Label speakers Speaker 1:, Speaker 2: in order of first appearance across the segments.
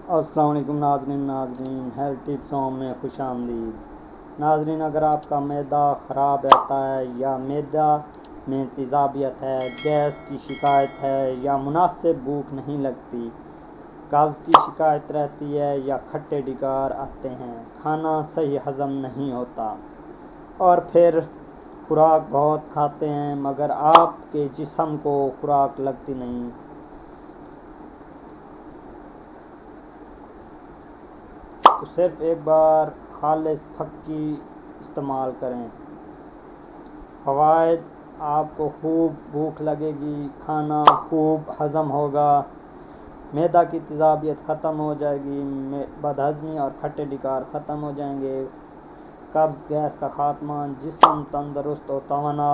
Speaker 1: السلام علیکم ناظرین ہیلتھ ٹپسوں میں خوش آمدید ناظرین، اگر آپ کا معدہ خراب رہتا ہے یا معدہ میں تیزابیت ہے، گیس کی شکایت ہے یا مناسب بھوک نہیں لگتی، قبض کی شکایت رہتی ہے یا کھٹے ڈکار آتے ہیں، کھانا صحیح ہضم نہیں ہوتا اور پھر خوراک بہت کھاتے ہیں مگر آپ کے جسم کو خوراک لگتی نہیں، تو صرف ایک بار خالص پھکی استعمال کریں۔ فوائد: آپ کو خوب بھوک لگے گی، کھانا خوب ہضم ہوگا، معدہ کی تیزابیت ختم ہو جائے گی، بدہضمی اور کھٹے ڈکار ختم ہو جائیں گے، قبض گیس کا خاتمہ، جسم تندرست و توانا۔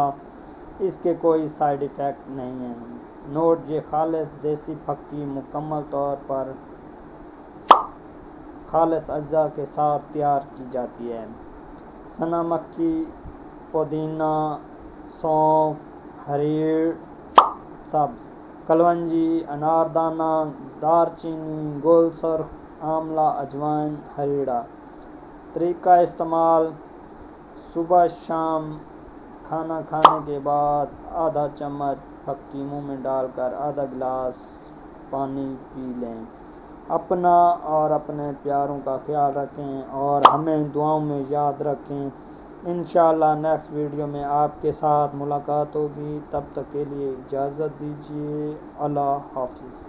Speaker 1: اس کے کوئی سائیڈ ایفیکٹ نہیں ہیں۔ نوٹ: یہ خالص دیسی پھکی مکمل طور پر خالص اجزاء کے ساتھ تیار کی جاتی ہے۔ سنا مکھی، پودینہ، سونف، ہریڑ سبز، کلونجی، اناردانہ، دار چینی، گول سرخ، آملہ، اجوائن، ہریڑا۔ طریقہ استعمال: صبح شام کھانا کھانے کے بعد آدھا چمچ پھکی منہ میں ڈال کر آدھا گلاس پانی پی لیں۔ اپنا اور اپنے پیاروں کا خیال رکھیں اور ہمیں دعاؤں میں یاد رکھیں۔ انشاءاللہ نیکسٹ ویڈیو میں آپ کے ساتھ ملاقات ہوگی، تب تک کے لیے اجازت دیجیے۔ اللہ حافظ۔